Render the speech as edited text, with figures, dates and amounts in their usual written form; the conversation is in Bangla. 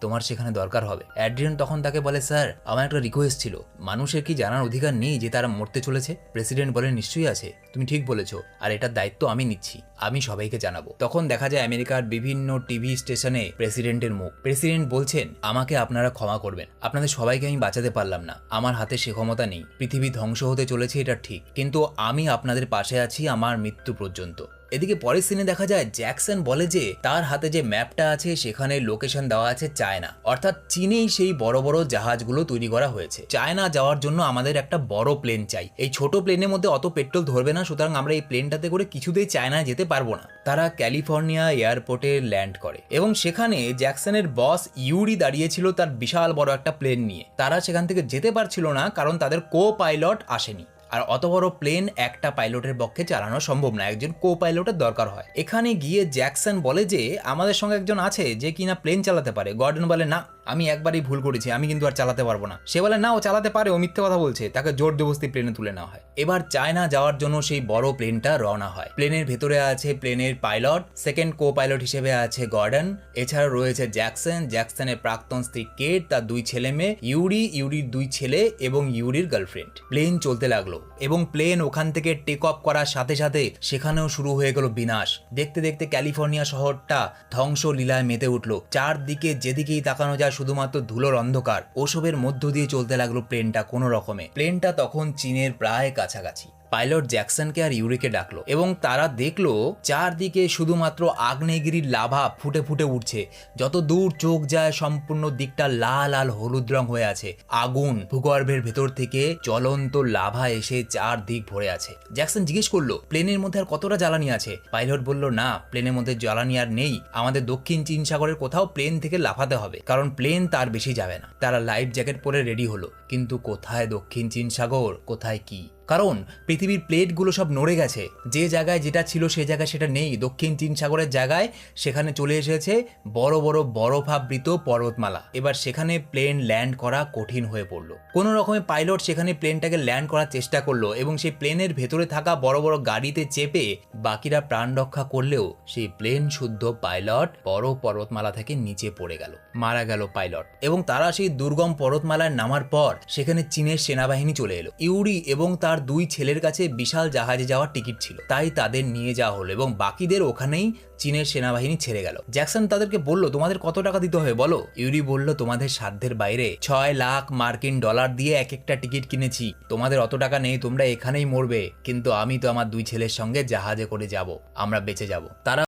তোমার সেখানে দরকার হবে। অ্যাড্রিয়ান তখন তাকে বলে, স্যার আমার একটা রিকোয়েস্ট ছিল, মানুষের কি জানার অধিকার নেই যে তারা মরতে চলেছে? প্রেসিডেন্ট বলে, নিশ্চয়ই আছে, তুমি ঠিক বলেছো, আর এটার দায়িত্ব আমি নিচ্ছি, আমি সবাইকে জানাবো। তখন দেখা যায় আমেরিকার বিভিন্ন টিভি স্টেশনে প্রেসিডেন্টের মুখ। প্রেসিডেন্ট বলছেন, আমাকে আপনারা ক্ষমা করবেন, আপনাদের সবাইকে আমি বাঁচাতে পারলাম না, আমার হাতে সে ক্ষমতা নেই, পৃথিবী ধ্বংস হতে চলেছে এটা ঠিক, কিন্তু আমি আপনাদের পাশে আছি আমার মৃত্যু পর্যন্ত। এদিকে পরের সিনে দেখা যায় জ্যাকসন বলে যে তার হাতে যে ম্যাপটা আছে সেখানে লোকেশন দেওয়া আছে চায়না, অর্থাৎ চীনেই সেই বড় বড় জাহাজগুলো তৈরি করা হয়েছে। চায়না যাওয়ার জন্য আমাদের একটা বড় প্লেন চাই, এই ছোট প্লেনের মধ্যে অত পেট্রোল ধরবে না, সুতরাং আমরা এই প্লেনটাতে করে কিছুতেই চায়নায় যেতে পারবো না। তারা ক্যালিফোর্নিয়া এয়ারপোর্টে ল্যান্ড করে এবং সেখানে জ্যাকসনের বস ইউরি দাঁড়িয়েছিল তার বিশাল বড় একটা প্লেন নিয়ে। তারা সেখান থেকে যেতে পারছিল না কারণ তাদের কো পাইলট আসেনি, আর অত বড় প্লেন একটা পাইলটের পক্ষে চালানো সম্ভব না, একজন কো পাইলটের দরকার হয়। এখানে গিয়ে জ্যাকসন বলে যে আমাদের সঙ্গে একজন আছে যে কিনা প্লেন চালাতে পারে। গর্ডন বলে, না আমি একবারই ভুল করেছি, আমি কিন্তু আর চালাতে পারবো না। সে বলে, না ও চালাতে পারে, ও মিথ্যে কথা বলছে। তাকে জোর জবরদস্তি প্লেনে তুলে নেওয়া হয়। এবার চায়না যাওয়ার জন্য সেই বড় প্লেনটা রওনা হয়। প্লেনের ভেতরে আছে প্লেনের পাইলট, সেকেন্ড কো পাইলট হিসেবে আছে গর্ডন, এছাড়া রয়েছে জ্যাকসন, জ্যাকসনের প্রাক্তন স্ত্রী কেট, তার দুই ছেলে মেয়ে ইউরি, ইউরির দুই ছেলে এবং ইউরির গার্লফ্রেন্ড। প্লেন চলতে লাগলো এবং প্লেন ওখান থেকে টেক অফ করার সাথে সাথে সেখানেও শুরু হয়ে গেল বিনাশ। দেখতে দেখতে ক্যালিফোর্নিয়া শহরটা ধ্বংস লীলায় মেতে উঠলো। চারদিকে যেদিকেই তাকানো যায় শুধুমাত্র ধুলোর অন্ধকার। ওসবের মধ্য দিয়ে চলতে লাগলো প্লেনটা কোনো রকমে। প্লেনটা তখন চীনের প্রায় কাছাকাছি। পাইলট জ্যাকসনকে আর ইউরিকে ডাকলো এবং তারা দেখলো চারদিকে শুধুমাত্র আগ্নেয়গিরির লাভা ফুটে ফুটে উঠছে। যত দূর চোখ যায় সম্পূর্ণ দিকটা লাল আর হলুদ রং হয়ে আছে। আগুন, ভূগর্ভের ভেতর থেকে জ্বলন্ত লাভা এসে চারদিক ভরে আছে। জ্যাকসন জিজ্ঞেস করলো, প্লেনের মধ্যে আর কতটা জ্বালানি আছে? পাইলট বলল, না প্লেনের মধ্যে জ্বালানি আর নেই, আমাদের দক্ষিণ চীন সাগরের কোথাও প্লেন থেকে লাফাতে হবে, কারণ প্লেন তার বেশি যাবে না। তারা লাইফ জ্যাকেট পরে রেডি হলো, কিন্তু কোথায় দক্ষিণ চীন সাগর, কোথায় কি? কারণ পৃথিবীর প্লেটগুলো সব নড়ে গেছে, যে জায়গায় যেটা ছিল সে জায়গায় সেটা নেই। দক্ষিণ চীন সাগরের জায়গায় সেখানে চলে এসেছে বড় বড় বরফাবৃত পর্বতমালা। এবার সেখানে প্লেন ল্যান্ড করা কঠিন হয়ে পড়লো। কোনো রকমে পাইলট সেখানে প্লেনটাকে ল্যান্ড করার চেষ্টা করলো এবং সেই প্লেনের ভেতরে থাকা বড় বড় গাড়িতে চেপে বাকিরা প্রাণ রক্ষা করলেও সেই প্লেন শুদ্ধ পাইলট বড় পর্বতমালা থেকে নিচে পড়ে গেল, মারা গেল পাইলট। এবং তারা সেই দুর্গম পর্বতমালায় নামার পর সেখানে চীনের সেনাবাহিনী চলে এলো। ইউরি এবং তার দুই ছেলের কাছে বিশাল জাহাজে যাওয়ার টিকিট ছিল, তাই তাদের নিয়ে যাওয়া হলো এবং বাকিদের ওখানেই চীনের সেনাবাহিনী ছেড়ে গেল। জ্যাকসন তাদেরকে বলল, তোমাদের কত টাকা দিতে হবে বলো? ইউরি বলল, তোমাদের সাধ্যের বাইরে 6 লাখ মার্কিন ডলার দিয়ে এক একটা টিকিট কিনেছি, তোমাদের অত টাকা নেই, তোমরা এখানেই মরবে, কিন্তু আমি তো আমার দুই ছেলের সঙ্গে জাহাজে করে যাব, আমরা বেঁচে যাব। তারা